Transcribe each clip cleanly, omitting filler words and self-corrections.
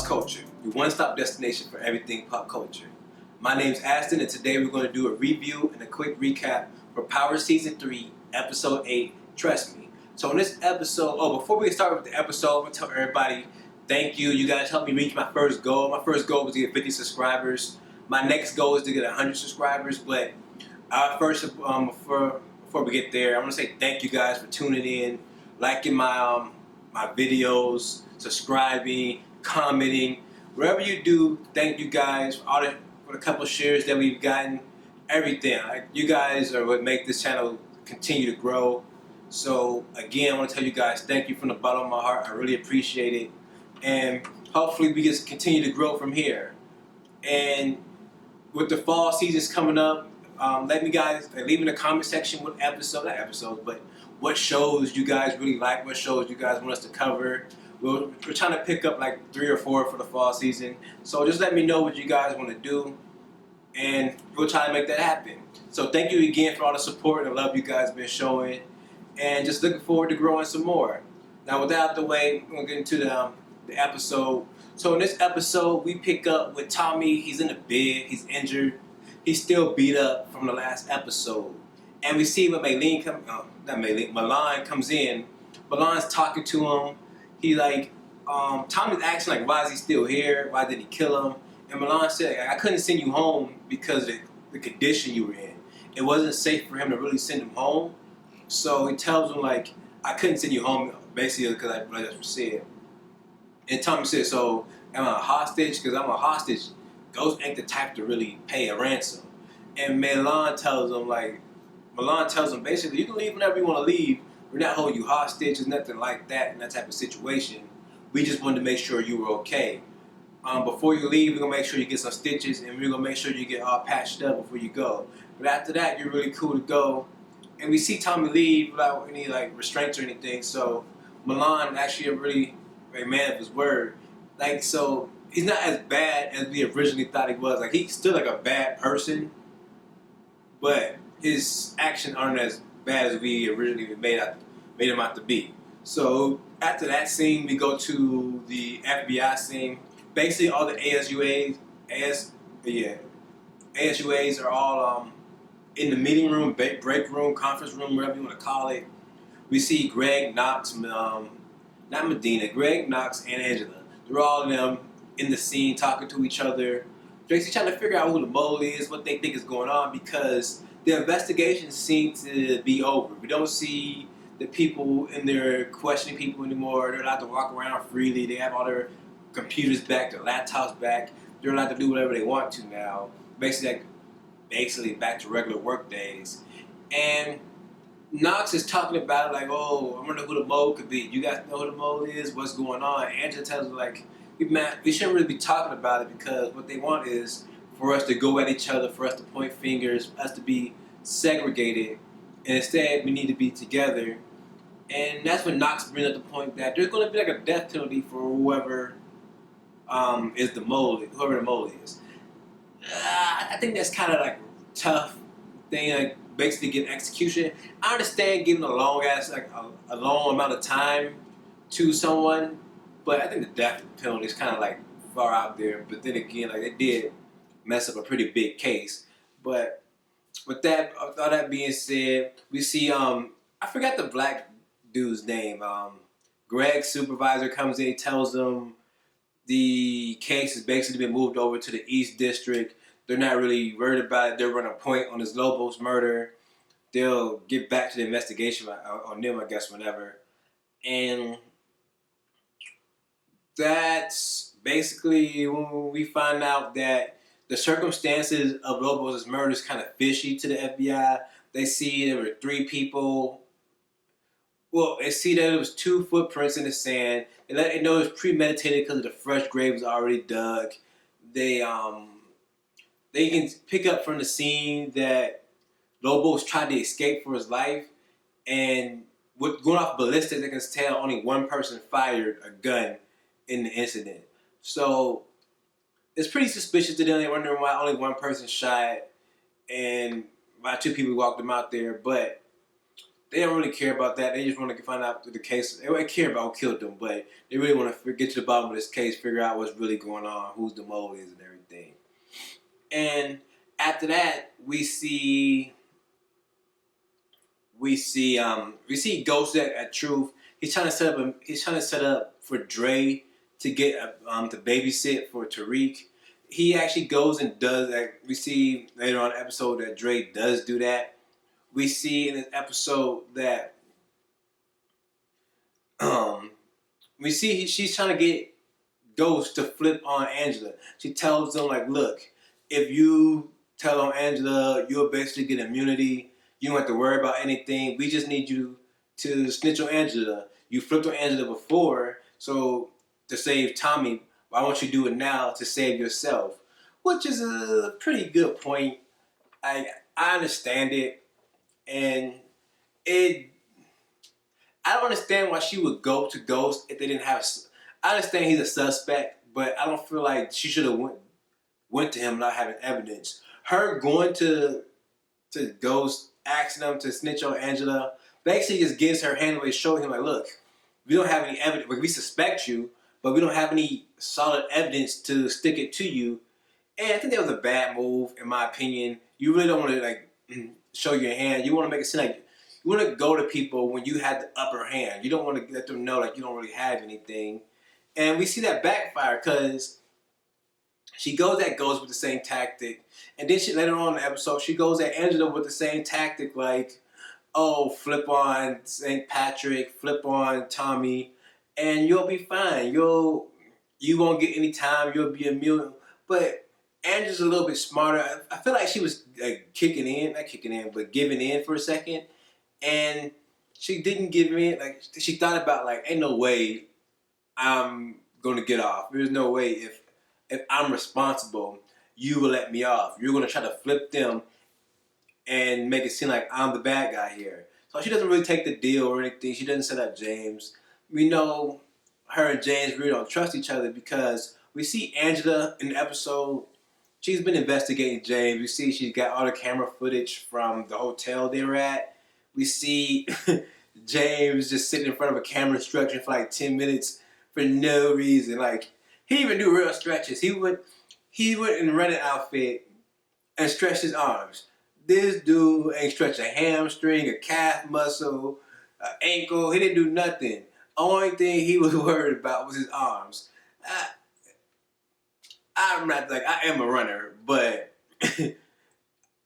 Boss Culture, your one-stop destination for everything pop culture. My name's Aston, and today we're going to do a review and a quick recap for Power Season 3, Episode 8, Trust Me. So in this episode, before we start with the episode, I'm going to tell everybody, thank you. You guys helped me reach my first goal. My first goal was to get 50 subscribers. My next goal is to get 100 subscribers, but before we get there, I want to say thank you guys for tuning in, liking my videos, subscribing, commenting, whatever you do. Thank you guys for the couple of shares that we've gotten. Everything. You guys are what make this channel continue to grow. So again, I want to tell you guys thank you from the bottom of my heart. I really appreciate it, and hopefully we just continue to grow from here. And with the fall seasons coming up, let me guys leave in the comment section what shows you guys really like, what shows you guys want us to cover. We're trying to pick up like 3 or 4 for the fall season. So just let me know what you guys want to do, and we'll try to make that happen. So thank you again for all the support and love you guys been showing, and just looking forward to growing some more. Now with that out the way, we're going to get into the episode. So in this episode, we pick up with Tommy. He's in the bed, he's injured. He's still beat up from the last episode. And we see when Milan comes in. Milan's talking to him. He Tommy's asking why is he still here? Why did he kill him? And Milan said, I couldn't send you home because of the condition you were in. It wasn't safe for him to really send him home. So he tells him I couldn't send you home basically because I just said. And Tommy said, so am I a hostage? Because I'm a hostage. Ghost ain't the type to really pay a ransom. And Milan tells him basically, you can leave whenever you want to leave. We're not holding you hostage. There's nothing like that in that type of situation. We just wanted to make sure you were okay. Before you leave, we're going to make sure you get some stitches, and we're going to make sure you get all patched up before you go. But after that, you're really cool to go. And we see Tommy leave without any restraints or anything. So Milan actually a man of his word. So he's not as bad as we originally thought he was. He's still a bad person, but his actions aren't as bad as we originally made him out to be. So after that scene, we go to the FBI scene. Basically, all the ASUAs are all in the meeting room, break room, conference room, whatever you want to call it. We see Greg, Knox, not Medina, Greg, Knox, and Angela. They're all in the scene talking to each other. Basically trying to figure out who the mole is, what they think is going on, because the investigation seems to be over. We don't see the people in there questioning people anymore. They're allowed to walk around freely. They have all their computers back, their laptops back. They're allowed to do whatever they want to now. Basically back to regular work days. And Knox is talking about I wonder who the mole could be. You guys know who the mole is? What's going on? Angela tells her we shouldn't really be talking about it, because what they want is for us to go at each other, for us to point fingers, us to be segregated, and instead we need to be together. And that's when Knox brings up the point that there's going to be a death penalty for whoever is the mole, whoever the mole is. I think that's kind of tough thing, basically getting execution. I understand giving a long amount of time to someone, but I think the death penalty is kind of far out there. But then again, it did mess up a pretty big case. But with all that being said, we see I forgot the black dude's name. Greg's supervisor comes in, tells them the case has basically been moved over to the East District. They're not really worried about it. They're running a point on this Lobos murder. They'll get back to the investigation on them, I guess, whenever. And that's basically when we find out that the circumstances of Lobos' murder is kind of fishy to the FBI. They see there were 3 people. Well, they see that it was 2 footprints in the sand. They let it know it was premeditated because the fresh grave was already dug. They can pick up from the scene that Lobos tried to escape for his life, and with going off ballistics, they can tell only one person fired a gun in the incident. So it's pretty suspicious to them. They're wondering why only one person shot and why 2 people walked them out there. But they don't really care about that. They just want to find out the case. They don't care about who killed them, but they really want to get to the bottom of this case, figure out what's really going on, who's the mole is, and everything. And after that, we see Ghost at Truth. He's trying to set up for Dre to get to babysit for Tariq. He actually goes and does that. We see later on in the episode that Dre does do that. We see in this episode that she's trying to get Ghost to flip on Angela. She tells them like, look, if you tell on Angela, you'll basically get immunity. You don't have to worry about anything. We just need you to snitch on Angela. You flipped on Angela before, so to save Tommy, why won't you do it now to save yourself? Which is a pretty good point. I understand it, and I don't understand why she would go to Ghost if they didn't have. I understand he's a suspect, but I don't feel like she should have went to him not having evidence. Her going to Ghost, asking him to snitch on Angela, basically just gives her hand away, showing him like, look, we don't have any evidence. We suspect you, but we don't have any solid evidence to stick it to you. And I think that was a bad move, in my opinion. You really don't want to like show your hand. You want to make it seem like you want to go to people when you had the upper hand. You don't want to let them know like you don't really have anything. And we see that backfire because she goes at Ghost with the same tactic. And then later on in the episode, she goes at Angela with the same tactic like, oh, flip on St. Patrick, flip on Tommy, and you'll be fine. You won't get any time. You'll be immune. But Angela's a little bit smarter. I feel like she was like, giving in for a second. And she didn't give in. Like she thought about like, ain't no way I'm gonna get off. There's no way if I'm responsible, you will let me off. You're gonna try to flip them and make it seem like I'm the bad guy here. So she doesn't really take the deal or anything. She doesn't set up James. We know her and James really don't trust each other because we see Angela in the episode. She's been investigating James. We see she's got all the camera footage from the hotel they were at. We see James just sitting in front of a camera stretching for like 10 minutes for no reason. Like, he even do real stretches. He went in a running outfit and stretched his arms. This dude ain't stretched a hamstring, a calf muscle, an ankle. He didn't do nothing. Only thing he was worried about was his arms. I'm not like, I am a runner, but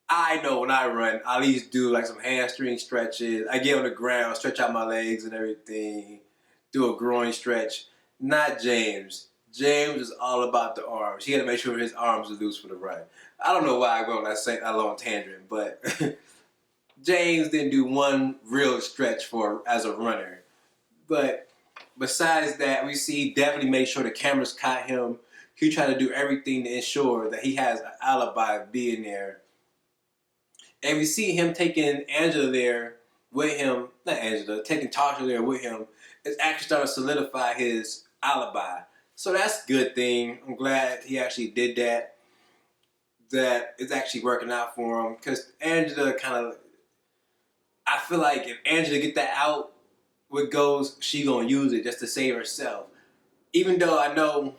I know when I run, I at least do like some hamstring stretches. I get on the ground, stretch out my legs and everything, do a groin stretch. Not James. James is all about the arms. He had to make sure his arms are loose for the run. I don't know why I go on that long tangent, but James didn't do one real stretch as a runner. But besides that, we see he definitely made sure the cameras caught him. He tried to do everything to ensure that he has an alibi of being there. And we see him taking Angela there with him, not Angela, taking Tasha there with him. It's actually starting to solidify his alibi. So that's a good thing. I'm glad he actually did that. That it's actually working out for him. Because Angela I feel like if Angela get that out with Ghost, she gonna use it just to save herself. Even though I don't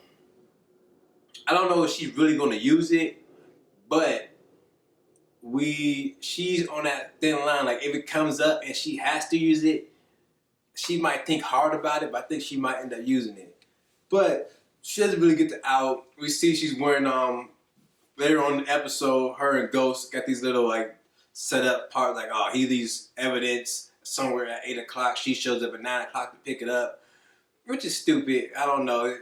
know if she's really gonna use it, but she's on that thin line. Like if it comes up and she has to use it, she might think hard about it, but I think she might end up using it. But she doesn't really get the out. We see she's wearing later on in the episode, her and Ghost got these little like set up parts like, oh, he leaves evidence somewhere at 8 o'clock. She shows up at 9 o'clock to pick it up, which is stupid. I don't know.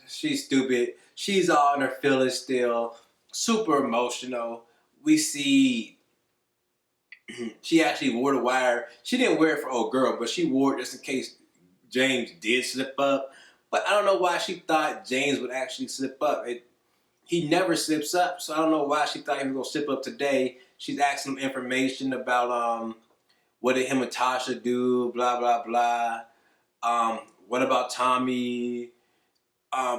She's stupid. She's all in her feelings still, super emotional. We see she actually wore the wire. She didn't wear it for old girl, but she wore it just in case James did slip up. But I don't know why she thought James would actually slip up. He never slips up, so I don't know why she thought he was going to slip up today. She's asking him information about what did him and Tasha do, blah, blah, blah. What about Tommy?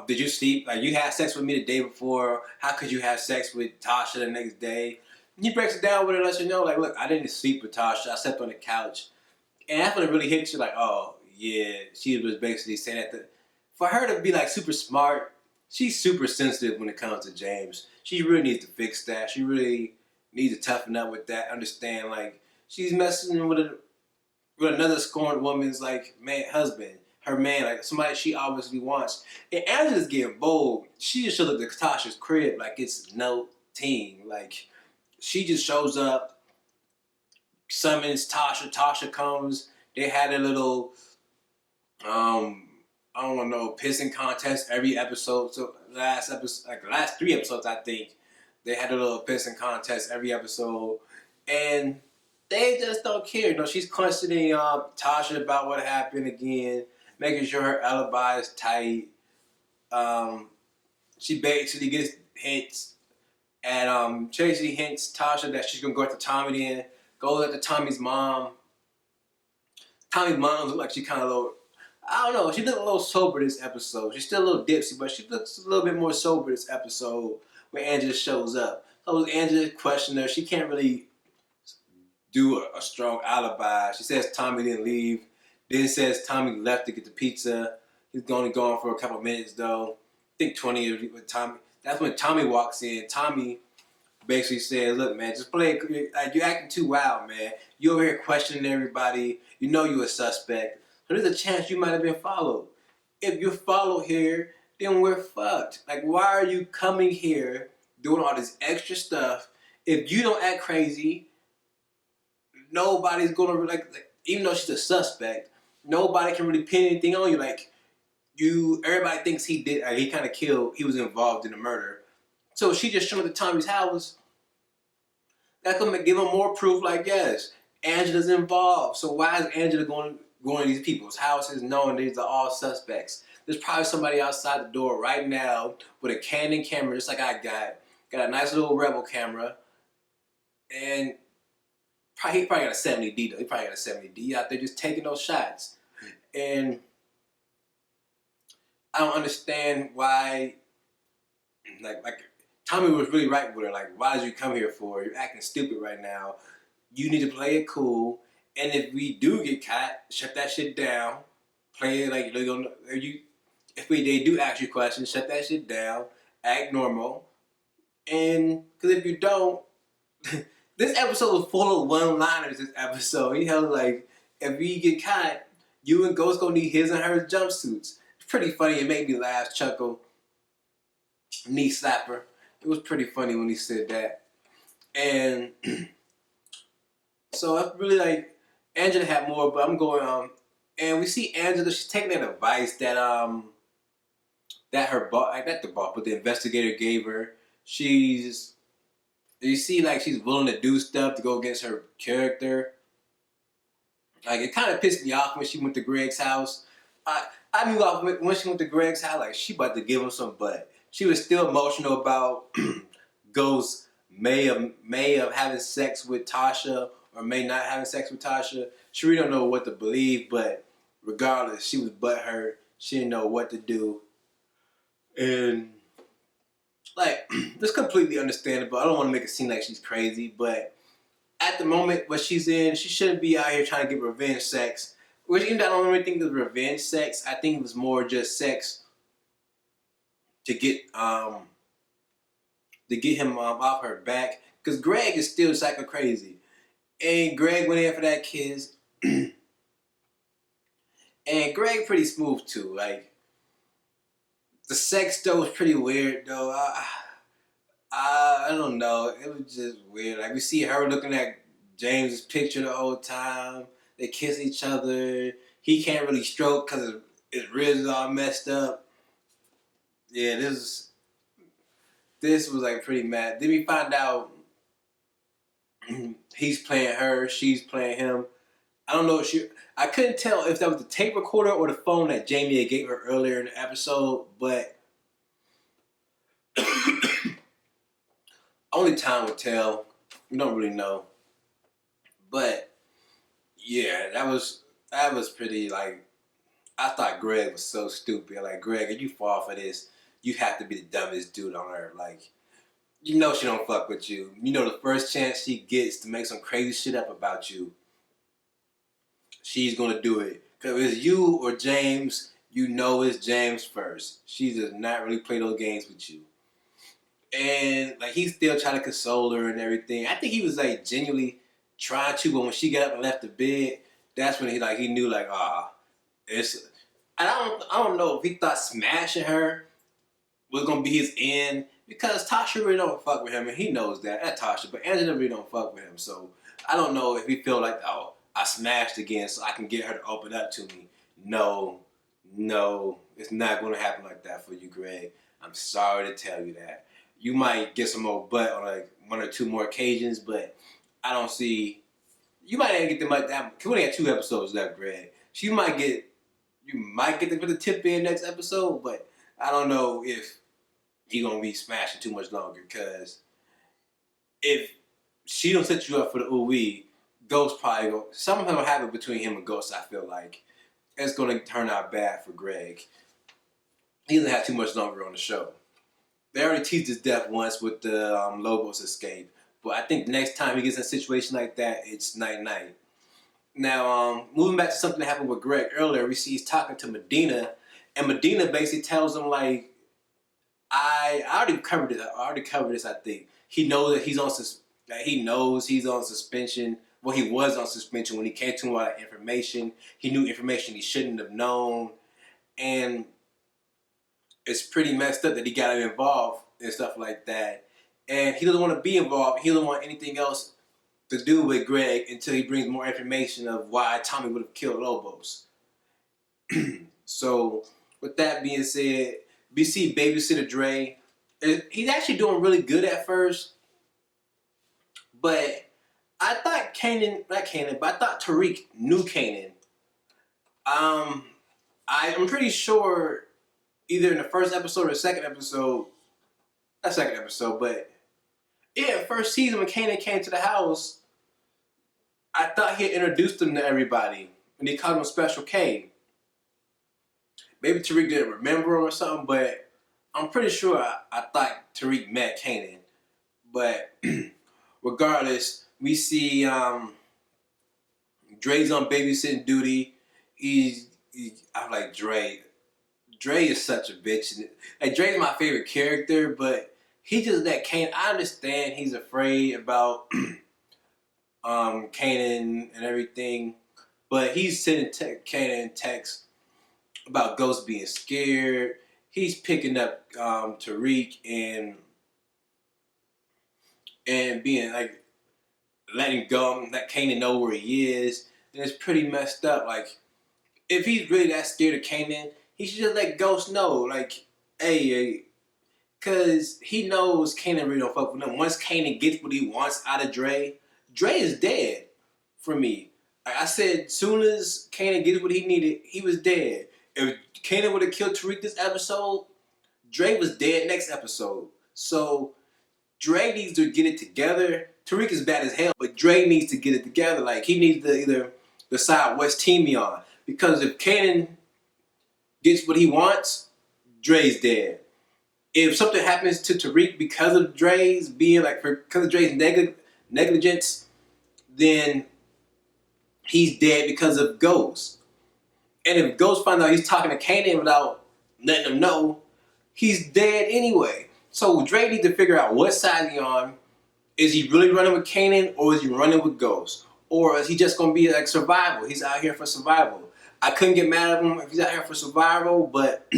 Did you sleep? Like, you had sex with me the day before. How could you have sex with Tasha the next day? And he breaks it down with her and lets her know, like, look, I didn't sleep with Tasha. I slept on the couch. And that's when it really hits you, like, oh yeah, she was basically saying that for her to be like super smart, she's super sensitive when it comes to James. She really needs to fix that. She really needs to toughen up with that. Understand, like, she's messing with another scorned woman's like husband, her man, like somebody she obviously wants. And Angela's getting bold. She just shows up to Tasha's crib like it's no team. Like, she just shows up, summons Tasha. Tasha comes. They had a little, I don't know, pissing contest every episode. So last episode, like the last 3 episodes, I think they had a little pissing contest every episode, and they just don't care. You know, she's questioning Tasha about what happened again, making sure her alibi is tight. She basically gets hints at Tracy hints Tasha that she's gonna go after Tommy. Then goes after Tommy's mom. Tommy's mom looks like she kind of little. I don't know. She looked a little sober this episode. She's still a little dipsy, but she looks a little bit more sober this episode when Angela shows up. So Angela questioned her. She can't really do a strong alibi. She says Tommy didn't leave. Then says Tommy left to get the pizza. He's only gone for a couple of minutes though. I think 20 with Tommy. That's when Tommy walks in. Tommy basically says, "Look, man, just play. Like, you're acting too wild, man. You over here questioning everybody. You know you're a suspect. So there's a chance you might have been followed. If you're followed here, then we're fucked. Like, why are you coming here doing all this extra stuff? If you don't act crazy, nobody's gonna like even though she's a suspect, nobody can really pin anything on you. Like, everybody thinks he did. He kind of killed. He was involved in the murder. So she just showed up to Tommy's house. That could give him more proof. Like, yes, Angela's involved. So why is Angela going to these people's houses knowing these are all suspects? There's probably somebody outside the door right now with a Canon camera, just like I got a nice little Rebel camera, and he probably got a 70D though. He probably got a 70D out there just taking those shots. And I don't understand why, like Tommy was really right with her. Like, why did you come here for? You're acting stupid right now. You need to play it cool. And if we do get caught, shut that shit down. Play it like if they do ask you questions, shut that shit down. Act normal. And because if you don't, this episode was full of one-liners. This episode, you know, like if we get caught, you and Ghost gonna need his and her jumpsuits. It's pretty funny. It made me laugh, chuckle, knee slapper. It was pretty funny when he said that. And so I really like Angela had more, but I'm going and we see Angela, she's taking that advice that her boss, like not the boss, but the investigator gave her. You see like she's willing to do stuff to go against her character. Like, it kind of pissed me off when she went to Greg's house. I knew when she went to Greg's house, like, she about to give him some butt. She was still emotional about Ghost may have having sex with Tasha or may not having sex with Tasha. She really don't know what to believe, but regardless, she was butthurt. She didn't know what to do. And, like, that's completely understandable. I don't want to make it seem like she's crazy, but at the moment what she's in, she shouldn't be out here trying to get revenge sex. Which even though I don't really think it was revenge sex, I think it was more just sex to get him off her back. Because Greg is still psycho crazy. And Greg went in for that kiss. And Greg pretty smooth too. Like, the sex though was pretty weird though. I don't know. It was just weird. Like, we see her looking at James's picture the whole time. They kiss each other. He can't really stroke because his ribs is all messed up. Yeah, this was like pretty mad. Then we find out he's playing her, she's playing him. I don't know I couldn't tell if that was the tape recorder or the phone that Jamie had gave her earlier in the episode, but only time would tell. We don't really know. But yeah, that was pretty, like, I thought Greg was so stupid. Like, Greg, if you fall for this, you have to be the dumbest dude on earth. Like, you know she don't fuck with you. You know the first chance she gets to make some crazy shit up about you, she's gonna do it. Cause if it's you or James, you know it's James first. She does not really play those games with you. And like he's still trying to console her and everything. I think he was like genuinely trying to, but when she got up and left the bed, that's when he knew like it's. I don't know if he thought smashing her was gonna be his end because Tasha really don't fuck with him and he knows that. That's Tasha, but Angela really don't fuck with him. So I don't know if he feel like I smashed again so I can get her to open up to me. No, it's not gonna happen like that for you, Greg. I'm sorry to tell you that. You might get some more butt on like one or two more occasions, but I don't see. You might not get them like that. We only got 2 episodes left, Greg. You might get them for the tip in next episode, but I don't know if you're gonna be smashing too much longer. Because if she don't set you up for the ooh-wee, Ghost probably something gonna happen between him and Ghost. I feel like it's gonna turn out bad for Greg. He doesn't have too much longer on the show. They already teased his death once with the Lobos escape. But I think the next time he gets in a situation like that, it's night-night. Now, moving back to something that happened with Greg earlier, we see he's talking to Medina, and Medina basically tells him, like, I already covered this, I think. He knows that he knows he's on suspension. Well, he was on suspension when he came to him about information. He knew information he shouldn't have known. And it's pretty messed up that he got him involved and stuff like that. And he doesn't want to be involved. He doesn't want anything else to do with Greg until he brings more information of why Tommy would have killed Lobos. So, with that being said, we see Babysitter Dre. He's actually doing really good at first. But I thought I thought Tariq knew Kanan. I'm pretty sure either in the first episode or the second episode, not second episode, but yeah, first season when Kanan came to the house, I thought he had introduced him to everybody and he called him Special K. Maybe Tariq didn't remember him or something, but I'm pretty sure I thought Tariq met Kanan. But regardless, we see Dre's on babysitting duty. I'm like, Dre is such a bitch. Like, Dre's my favorite character, but he just that Kanan. I understand he's afraid about Kanan and everything, but he's sending Kanan texts about Ghost being scared. He's picking up Tariq and being like letting go, let Kanan know where he is, and it's pretty messed up. Like, if he's really that scared of Kanan, he should just let Ghost know, like, hey, cause he knows Kanan really don't fuck with him. Once Kanan gets what he wants out of Dre is dead for me. Like I said, soon as Kanan gets what he needed, he was dead. If Kanan would have killed Tariq this episode, Dre was dead next episode. So Dre needs to get it together. Tariq is bad as hell, but Dre needs to get it together. Like, he needs to either decide what team he on. Because if Kanan gets what he wants, Dre's dead. If something happens to Tariq because of Dre's negligence, then he's dead because of Ghost. And if Ghost finds out he's talking to Kanan without letting him know, he's dead anyway. So Dre needs to figure out what side he's on. Is he really running with Kanan or is he running with Ghost? Or is he just going to be like survival? He's out here for survival. I couldn't get mad at him if he's out here for survival, but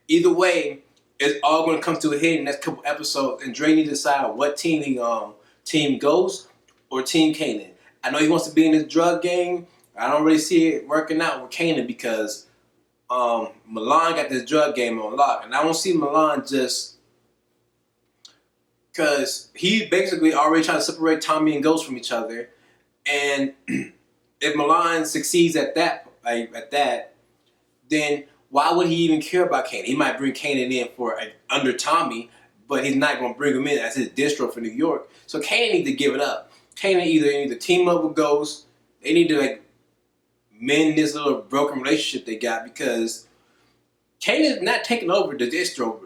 either way, it's all going to come to a head in the next couple episodes, and Dre needs to decide what team he on. Team Ghost or Team Kanan. I know he wants to be in this drug game. I don't really see it working out with Kanan because Milan got this drug game on lock, and I don't see Milan just because he basically already trying to separate Tommy and Ghost from each other, and if Milan succeeds at that, then why would he even care about Kanan? He might bring Kanan in for under Tommy, but he's not going to bring him in as his distro for New York. So Kanan needs to give it up. Kanan either need to team up with Ghost. They need to like mend this little broken relationship they got because Kanan is not taking over the distro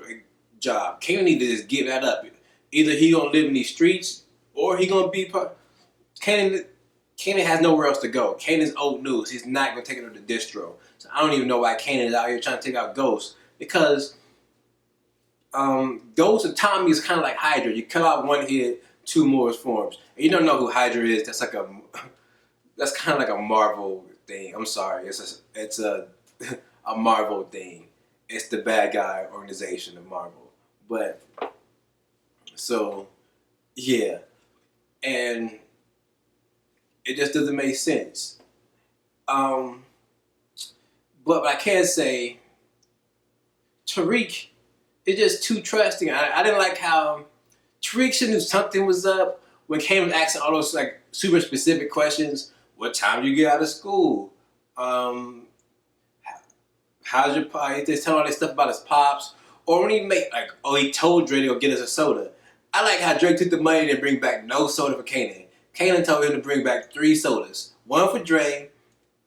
job. Kanan need to just give that up. Either he gonna live in these streets or he gonna be part. Kanan Kanan has nowhere else to go. Kanan's old news. He's not going to take it to the distro. So I don't even know why Kanan is out here trying to take out Ghost. Because Ghost and Tommy is kind of like Hydra. You cut out one head, two more forms. And you don't know who Hydra is. That's kind of like a Marvel thing. I'm sorry. It's a a Marvel thing. It's the bad guy organization of Marvel. But so yeah, and it just doesn't make sense. Um, but I can say Tariq is just too trusting. I didn't like how Tariq should knew something was up when Kanan was asking all those like super specific questions. What time do you get out of school? How's your pop? He's just telling all this stuff about his pops. Or when he he told Dre to go get us a soda. I like how Drake took the money and bring back no soda for Kanan. Kanan told him to bring back 3 sodas. One for Dre,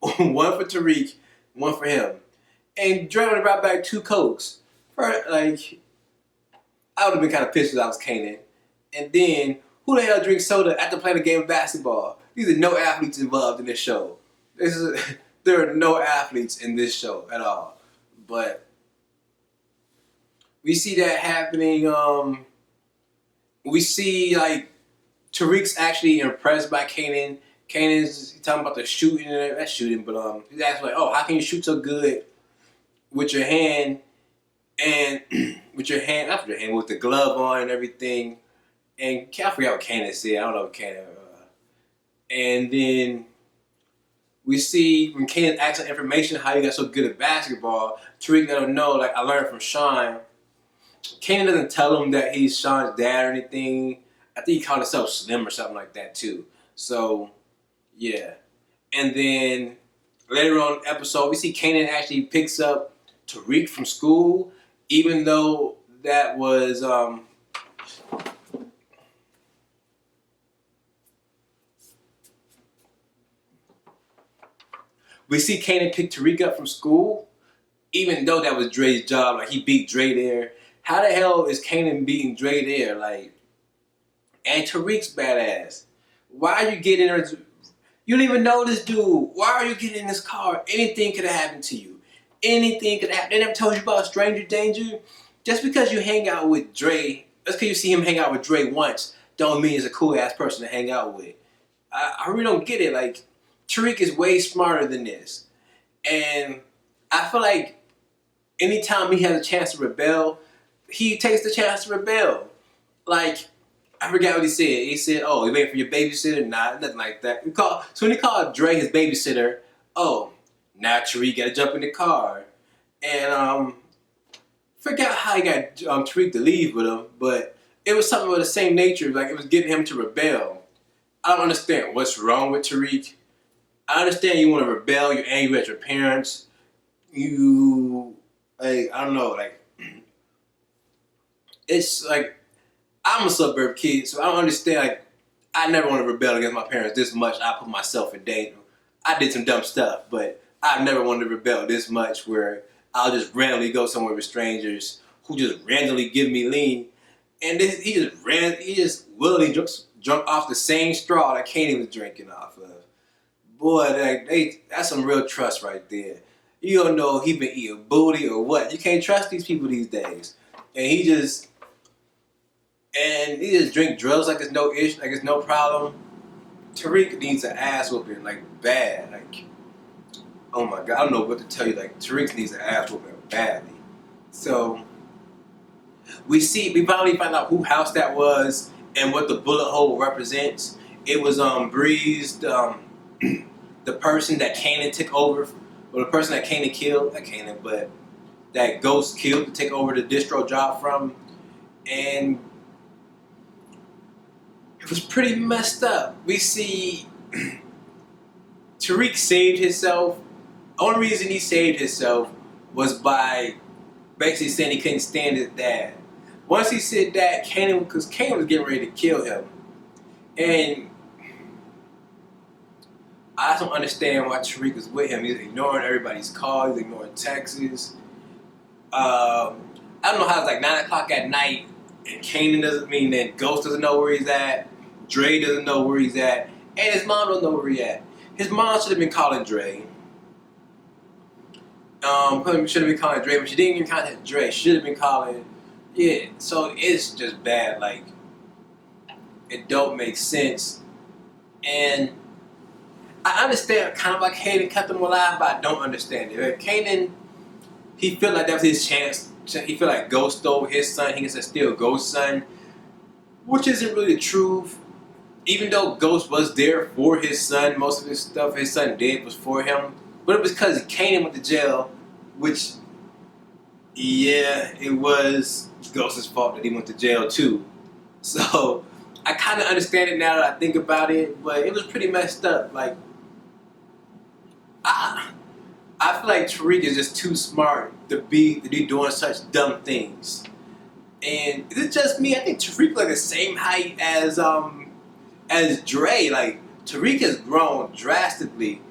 one for Tariq, one for him. And Dre only brought back 2 Cokes. Like, I would have been kind of pissed if I was Kanan. And then, who the hell drinks soda after playing a game of basketball? These are no athletes involved in this show. There are no athletes in this show at all. But we see that happening. We see like Tariq's actually impressed by Kanan. Kanan's talking about the shooting and that shooting, but he's asking like, "Oh, how can you shoot so good with your hand and with your hand, not with your hand, with the glove on and everything?" And I forgot what Kanan said. I don't know what Kanan. And then we see when Kanan asks for information how he got so good at basketball, Tariq let him know, like, I learned from Sean. Kanan doesn't tell him that he's Sean's dad or anything. I think he called himself Slim or something like that too. So, yeah. And then later on in the episode, we see Kanan actually picks up Tariq from school, even though that was we see Kanan pick Tariq up from school, even though that was Dre's job. Like, he beat Dre there. How the hell is Kanan beating Dre there? Like, and Tariq's badass. Why are you getting there? You don't even know this dude. Why are you getting in this car? Anything could have happened to you. Anything could happen. They never told you about stranger danger. Just because you hang out with Dre, just because you see him hang out with Dre once, don't mean he's a cool ass person to hang out with. I really don't get it. Like, Tariq is way smarter than this. And I feel like anytime he has a chance to rebel, he takes the chance to rebel. Like, I forgot what he said. He said, "Oh, you waiting for your babysitter?" Nah, nothing like that. So when he called Dre his babysitter, oh, now Tariq gotta jump in the car. And forgot how he got Tariq to leave with him, but it was something of the same nature. Like, it was getting him to rebel. I don't understand what's wrong with Tariq. I understand you want to rebel, you're angry at your parents, I don't know, like, it's like, I'm a suburb kid, so I don't understand, like, I never want to rebel against my parents this much. I put myself in danger. I did some dumb stuff, but I never wanted to rebel this much where I'll just randomly go somewhere with strangers who just randomly give me lean, and he just willingly drunk off the same straw that Kanan was drinking off of. Boy, that's some real trust right there. You don't know if he been eating booty or what. You can't trust these people these days. And he just drink drugs like it's no issue, like it's no problem. Tariq needs an ass whooping, like, bad. Like, oh my God, I don't know what to tell you. Like, Tariq needs an ass whooping badly. So we finally find out who house that was and what the bullet hole represents. It was Breeze, the person that Kanan took over, or the person that Kanan killed, not Kanan, but that Ghost killed to take over the distro job from, and it was pretty messed up. We see Tariq saved himself. Only reason he saved himself was by basically saying he couldn't stand his dad. Once he said that, because Kanan was getting ready to kill him, and I don't understand why Tariq was with him. He's ignoring everybody's calls, he's ignoring texts. I don't know how it's like 9 o'clock at night and Kanan doesn't mean that Ghost doesn't know where he's at, Dre doesn't know where he's at, and his mom don't know where he at. His mom should have been calling Dre. Should have been calling Dre, but she didn't even contact Dre. She should have been calling. Yeah, so it's just bad. Like, it don't make sense. And I understand kind of like Kanan cut them alive, but I don't understand it. Kanan, he felt like that was his chance. He felt like Ghost stole his son. He can steal Ghost's son, which isn't really the truth. Even though Ghost was there for his son, most of his stuff his son did was for him. But it was because Kanan went to jail, which, yeah, it was Ghost's fault that he went to jail too. So I kind of understand it now that I think about it, but it was pretty messed up. Like, I feel like Tariq is just too smart to be doing such dumb things. And is it just me? I think Tariq like the same height as Dre. Like, Tariq has grown drastically.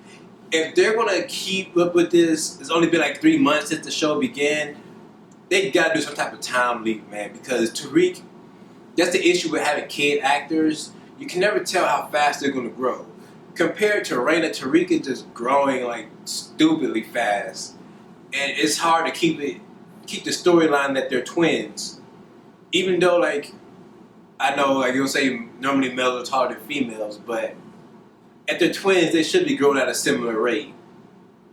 If they're gonna keep up with this, it's only been like 3 months since the show began. They gotta do some type of time leap, man. Because Tariq, that's the issue with having kid actors. You can never tell how fast they're gonna grow. Compared to Raina, Tariq is just growing like stupidly fast, and it's hard to keep the storyline that they're twins. Even though, like, I know, like, you'll say normally males are taller than females, but if they're twins, they should be growing at a similar rate.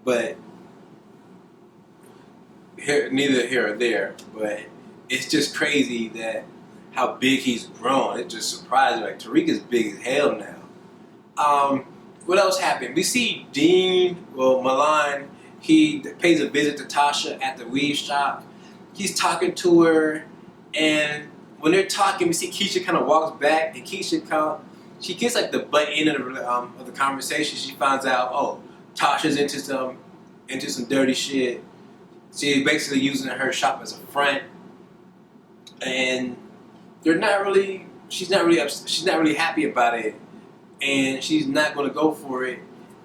But neither here or there. But it's just crazy that how big he's grown. It just surprised me. Like, Tariq is big as hell now. What else happened? We see Milan, he pays a visit to Tasha at the weave shop. He's talking to her, and when they're talking, we see Keisha kind of walks back, and she gets like the butt end of the conversation. She finds out, oh, Tasha's into some dirty shit. She's basically using her shop as a front, and she's not really happy about it, and she's not going to go for it.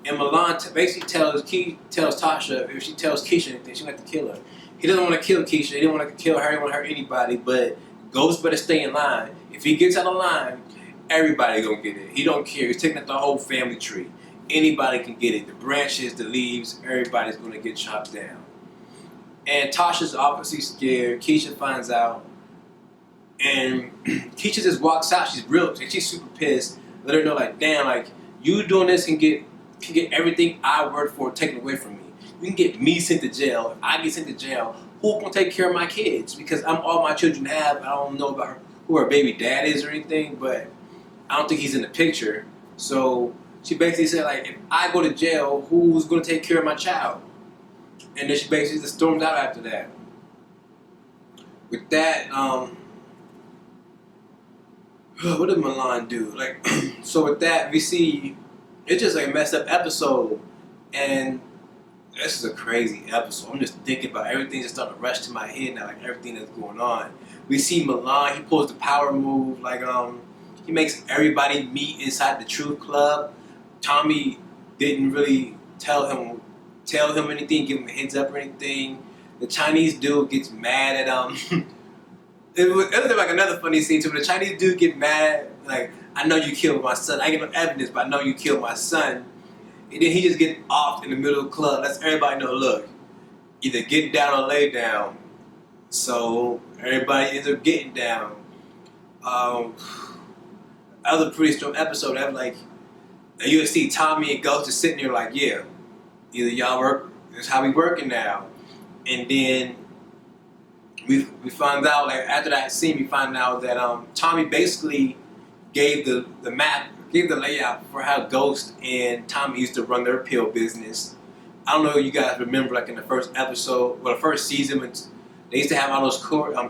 And Milan basically tells Tasha if she tells Keisha anything, she's going to have to kill her. He doesn't want to kill Keisha. He didn't want to kill her. He didn't want to hurt anybody. But Ghost better stay in line. If he gets out of line, everybody gonna get it. He don't care. He's taking out the whole family tree. Anybody can get it. The branches, the leaves, everybody's gonna get chopped down. And Tasha's obviously scared. Keisha finds out, and Keisha just walks out. She's super pissed. Let her know, like, damn, like, you doing this can get everything I worked for taken away from me. You can get me sent to jail. If I get sent to jail, who can take care of my kids? Because I'm all my children have. I don't know about who her baby dad is or anything, but I don't think he's in the picture. So she basically said, like, if I go to jail, who's going to take care of my child? And then she basically just storms out after that. With that, what did Milan do? Like, so with that, we see it's just like a messed up episode, and this is a crazy episode. I'm just thinking about everything that's starting to rush to my head now, like everything that's going on. We see Milan, he pulls the power move, like he makes everybody meet inside the Truth Club. Tommy didn't really tell him anything, give him a heads up or anything. The Chinese dude gets mad at it was like another funny scene too. When the Chinese dude get mad, like, I know you killed my son. I get no evidence, but I know you killed my son. And then he just gets off in the middle of the club. Lets everybody know, look, either get down or lay down. So everybody ends up getting down. That was a pretty strong episode. That was like, you would see Tommy and Ghost just sitting there like, yeah, either y'all work, this is how we working now. And then we found out, like, after that scene, we found out that Tommy basically gave the map, gave the layout for how Ghost and Tommy used to run their pill business. I don't know if you guys remember, like, in the first episode, well, the first season, when they used to have all those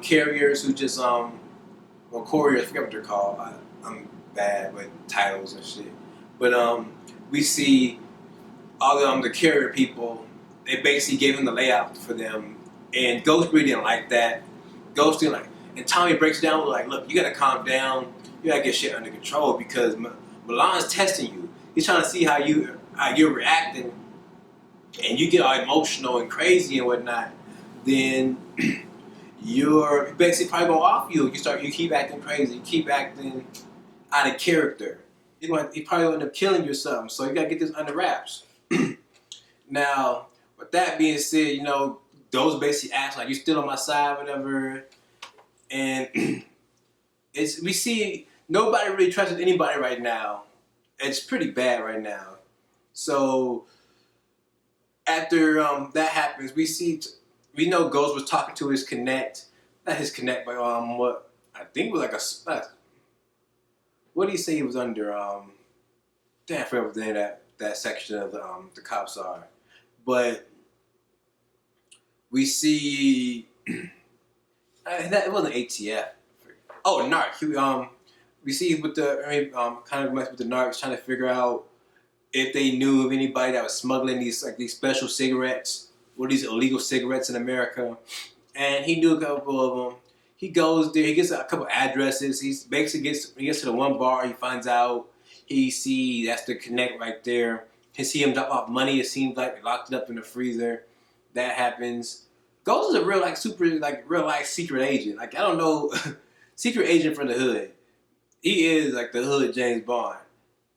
carriers who just, couriers, I forget what they're called. I'm bad with titles and shit. But we see all the carrier people, they basically gave him the layout for them. And Ghost really didn't like that. Ghost didn't like, and Tommy breaks it down, like, look, you gotta calm down. You gotta get shit under control because Milan's testing you. He's trying to see how you're reacting, and you get all emotional and crazy and whatnot. Then you're basically probably gonna off you. You keep acting crazy. You keep acting out of character. He probably will end up killing you or something. So you gotta get this under wraps. Now, with that being said, you know, those basically act like you still on my side, whatever. And we see nobody really trusts anybody right now. It's pretty bad right now. So after that happens, we know Ghost was talking to his connect, not his connect, but what I think was like what did he say he was under? Damn, I forgot what the name of that section of the cops are. But we see it wasn't ATF. Oh, narc. We see with kind of mess with the narcs trying to figure out if they knew of anybody that was smuggling these special cigarettes or these illegal cigarettes in America, and he knew a couple of them. He goes there. He gets a couple addresses. He basically he gets to the one bar. He finds out. He see that's the connect right there. He see him drop off money. It seems like they locked it up in the freezer. That happens. Ghost is a real real life secret agent. Like I don't know, secret agent from the hood. He is like the hood James Bond.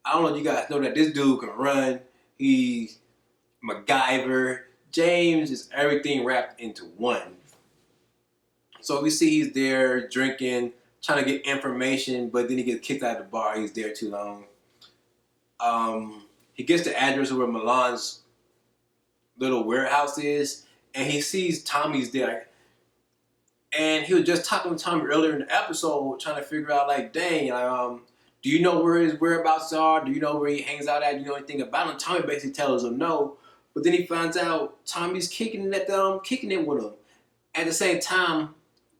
I don't know if you guys know that this dude can run. He's MacGyver. James is everything wrapped into one. So we see he's there drinking, trying to get information, but then he gets kicked out of the bar. He's there too long. He gets the address of where Milan's little warehouse is, and he sees Tommy's there. And he was just talking to Tommy earlier in the episode, trying to figure out, like, dang, do you know where his whereabouts are? Do you know where he hangs out at? Do you know anything about him? Tommy basically tells him no, but then he finds out Tommy's kicking it with him. At the same time,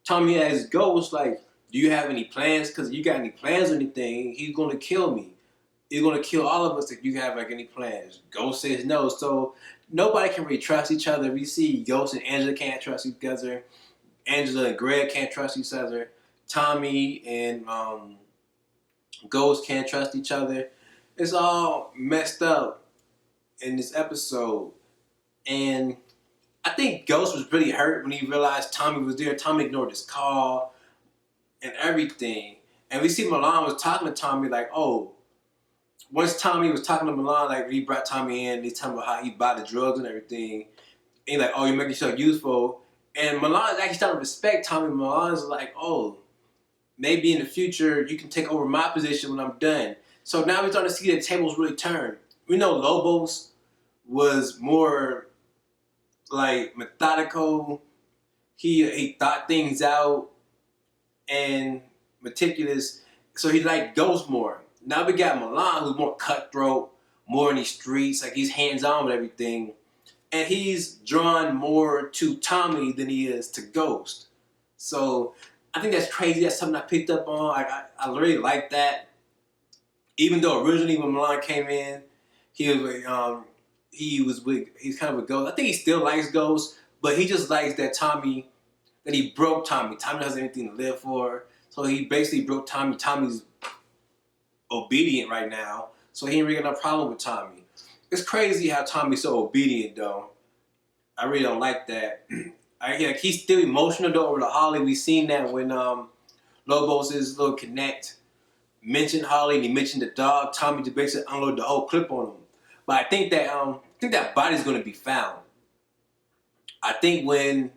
Tommy asks Ghost, like, do you have any plans? Because you got any plans or anything, he's going to kill me. He's going to kill all of us if you have, like, any plans. Ghost says no. So nobody can really trust each other. We see Ghost and Angela can't trust each other. Angela and Greg can't trust each other. Tommy and Ghost can't trust each other. It's all messed up in this episode. And I think Ghost was really hurt when he realized Tommy was there. Tommy ignored his call and everything. And we see Milan was talking to Tommy like, oh, once Tommy was talking to Milan, like he brought Tommy in, he's talking about how he bought the drugs and everything. And he's like, oh, you're making yourself useful. And Milan's actually starting to respect Tommy. Milan's like, oh, maybe in the future you can take over my position when I'm done. So now we're starting to see the tables really turn. We know Lobos was more like methodical. He thought things out and meticulous. So he liked Ghost more. Now we got Milan, who's more cutthroat, more in these streets, like he's hands-on with everything. And he's drawn more to Tommy than he is to Ghost. So I think that's crazy. That's something I picked up on. I really like that. Even though originally when Milan came in, he's kind of with Ghost. I think he still likes Ghost, but he just likes that he broke Tommy. Tommy doesn't have anything to live for. So he basically broke Tommy. Tommy's obedient right now. So he ain't really got no problem with Tommy. It's crazy how Tommy's so obedient, though. I really don't like that. He's still emotional, though, over to Holly. We seen that when Lobos' little connect mentioned Holly and he mentioned the dog. Tommy just basically unloaded the whole clip on him. But I think that body's going to be found. I think when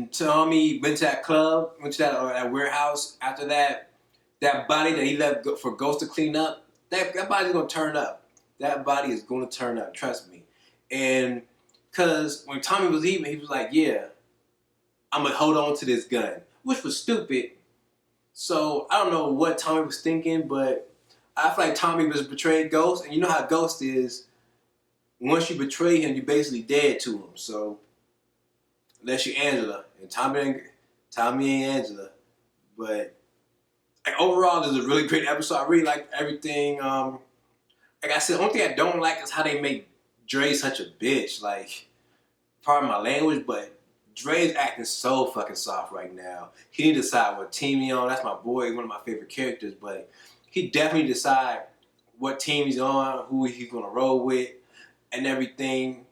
Tommy went to that club, went to that warehouse, after that body that he left for Ghost to clean up, that body's going to turn up. That body is going to turn up, trust me. And because when Tommy was leaving, he was like, yeah, I'm going to hold on to this gun, which was stupid. So I don't know what Tommy was thinking, but I feel like Tommy was betrayed Ghost. And you know how Ghost is. Once you betray him, you're basically dead to him. So unless you're Angela. And Tommy ain't Angela. But overall, this is a really great episode. I really like everything. Like I said, the only thing I don't like is how they make Dre such a bitch. Like, pardon my language, but Dre's acting so fucking soft right now. He need to decide what team he's on. That's my boy, one of my favorite characters. But he definitely decide what team he's on, who he's gonna roll with, and everything.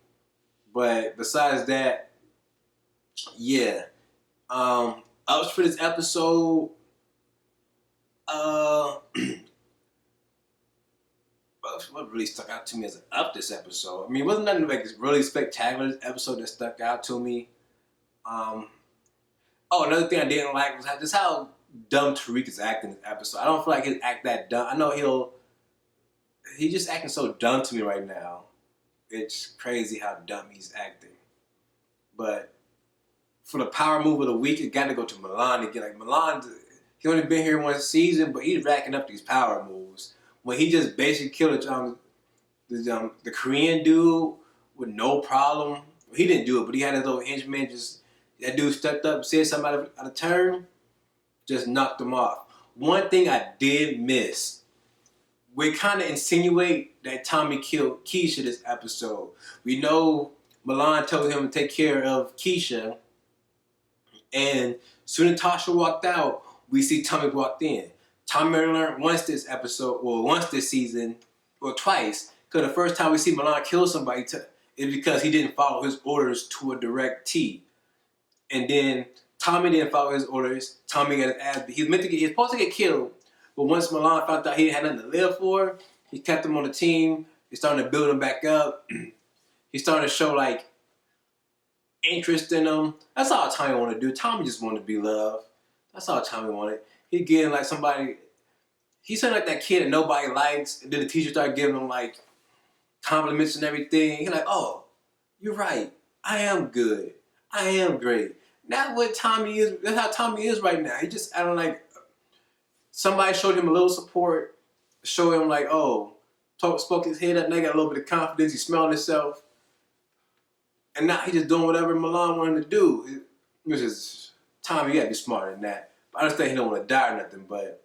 But besides that, yeah. Ups for this episode. Uh, what really stuck out to me as up this episode? I mean, it wasn't nothing like really spectacular episode that stuck out to me. Um, Another thing I didn't like was just how dumb Tariq is acting in this episode. I don't feel like he'll act that dumb. I know he's just acting so dumb to me right now. It's crazy how dumb he's acting. But for the power move of the week, it got to go to Milan again. Like Milan, he only been here one season, but he's racking up these power moves. When he just basically killed the Korean dude with no problem. He didn't do it, but he had his little henchman. That dude stepped up, said something out of turn, just knocked him off. One thing I did miss, we kind of insinuate that Tommy killed Keisha this episode. We know Milan told him to take care of Keisha, and soon as Tasha walked out, we see Tommy walked in. Tommy learned once this season, or twice, because the first time we see Milan kill somebody is because he didn't follow his orders to a direct T. And then Tommy didn't follow his orders. Tommy got his ass beat. He was supposed to get killed, but once Milan found out he didn't have nothing to live for, he kept him on the team. He started to build him back up. He started to show like interest in him. That's all Tommy wanted to do. Tommy just wanted to be loved. That's all Tommy wanted. He getting like somebody. He sounded like that kid that nobody likes, and then the teacher started giving him like compliments and everything. He's like, "Oh, you're right. I am good. I am great." That's what Tommy is. That's how Tommy is right now. He just, I don't like. Somebody showed him a little support, showed him like, oh, spoke his head up, and they got a little bit of confidence. He smelled himself, and now he just doing whatever Milan wanted to do. Which is Tommy, you gotta be smarter than that. I understand he don't want to die or nothing, but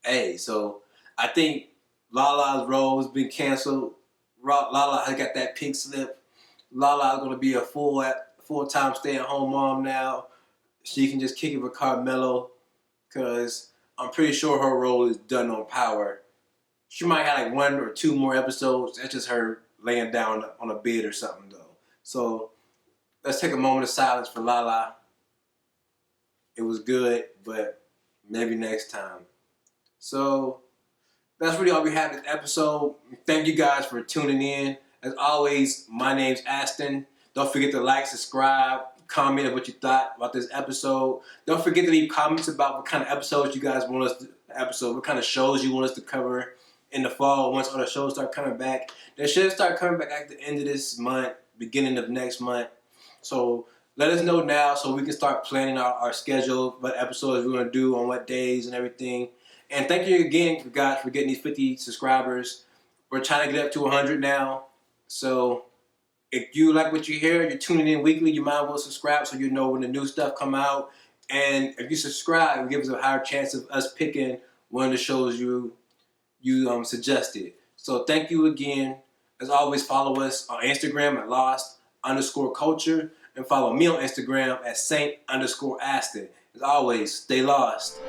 hey, so I think Lala's role has been canceled. Lala has got that pink slip. Lala is going to be a full-time stay-at-home mom now. She can just kick it with Carmelo because I'm pretty sure her role is done on Power. She might have like 1 or 2 more episodes. That's just her laying down on a bed or something, though. So let's take a moment of silence for Lala. It was good, but maybe next time. So that's really all we have this episode. Thank you guys for tuning in. As always, my name's Aston. Don't forget to like, subscribe, comment what you thought about this episode. Don't forget to leave comments about what kind of episodes you guys want us to what kind of shows you want us to cover in the fall once all the shows start coming back. They should start coming back at the end of this month, beginning of next month. So let us know now so we can start planning our schedule, what episodes we're going to do on what days and everything. And thank you again, guys, for getting these 50 subscribers. We're trying to get up to 100 now. So if you like what you hear, you're tuning in weekly, you might as well subscribe so you know when the new stuff come out. And if you subscribe, it gives us a higher chance of us picking one of the shows you suggested. So thank you again. As always, follow us on Instagram at lost_culture and follow me on Instagram at Saint_Aston. As always, stay lost.